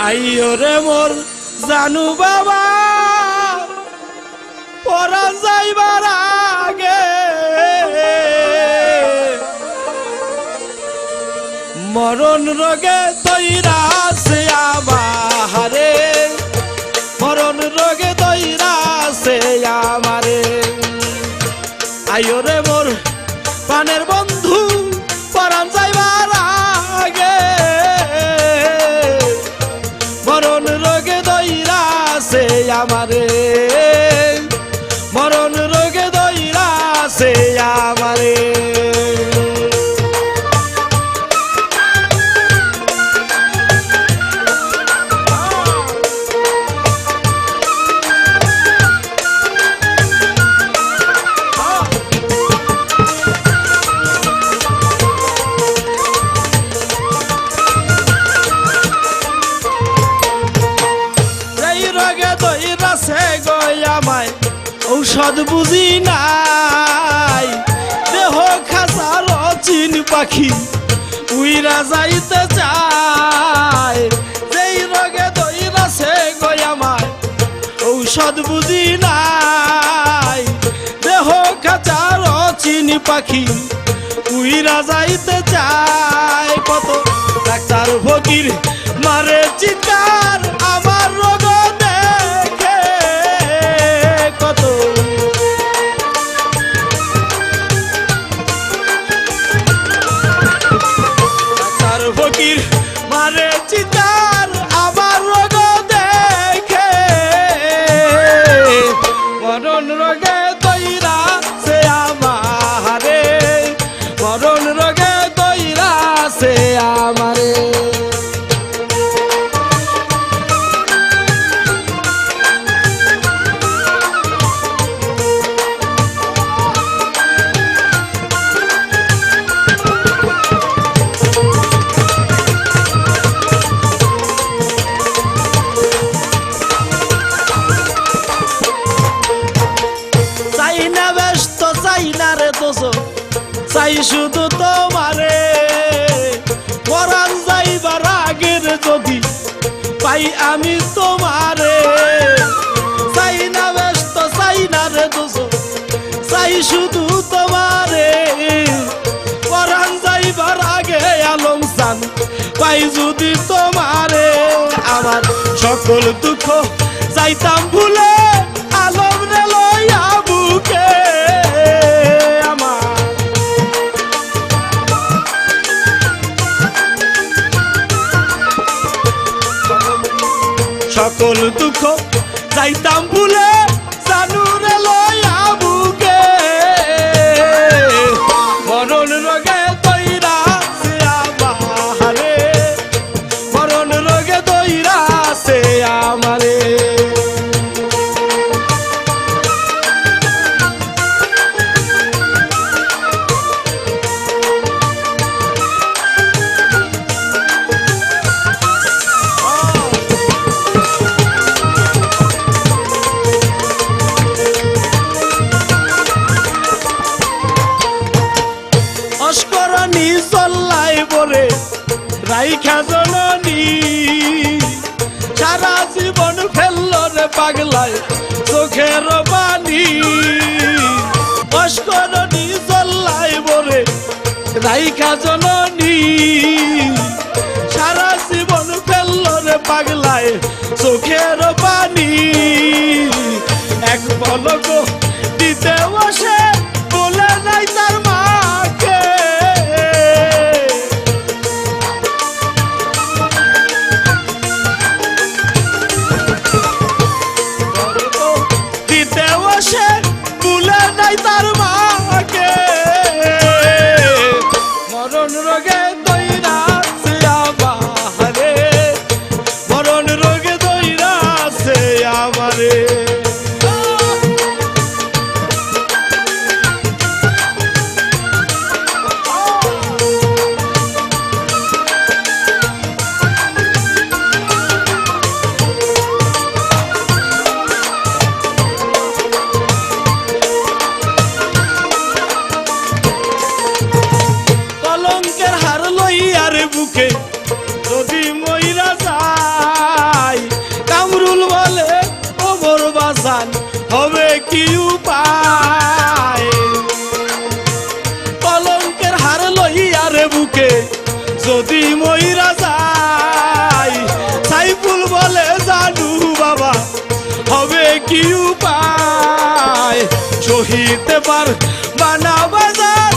আইও রে মোর জানু বাবা পরাণ যাইবার আগে মরণ রোগে তৈরা সে আমারে মরণ রোগে তৈরা সে আমারে আইও রে মোর প্রাণের বন্ধু পরাণ যাইবার আগে মরণ রোগে দইরা সে আমারে মরণ রোগে দইরা সে আমারে ঔষধ বুঝি নাই দেহ খাসার চিন পাখি উইরা যাইতে চায় যেই রোগে দইরাছে গয়ামায় ঔষধ বুঝি নাই দেহ খাসার চিন পাখি উইরা যাইতে চায় কত ডাক্তার ফকির মারে চিৎকার আমার রোগ দেখে কত ডাক্তার ফকির মারে চিৎকার আমার রোগ দেখে মরণ রোগে তৈরা সে আমারে মরণ রোগে তৈরা সে আমারে চাই শুধু তোমারে পরাণ যাইবার আগের যদি পাই আমি তোমারে চাই না ব্যস্ত চাই না রে দোষ চাই শুধু তোমারে পরাণ যাইবার আগে আলম চান পাই যদি তোমারে আমার সকল দুঃখ যাইতাম ভুলে আলম রে লইয়া বুকে সকল দুঃখ যাইতাম ভুলে জানুরে লইয়া বুকে মরণ রোগে তৈরা সে আমারে মরণ রোগে তৈরা সে আমারে রাইখা জননী সারা জীবন ফেলল রে পাগলায় চোখের পানি অস্করণী জল্লাই বরে রাইখা জননী সারা জীবন ফেলল রে পাগলায় চোখের পানি এক পলক দিতে বসে বলে নাই তার মাকে তার মাকে মরণ রোগে দইরা সে আমারে মরণ রোগে দইরা সে আমারে বুকে যদি মইরা যায় কি উপায় কলঙ্কের হার লইয়া রে বুকে যদি মইরা যায় সাইফুল বলে জানু বাবা হবে কি উপায় শহীদ পার বানা বাজার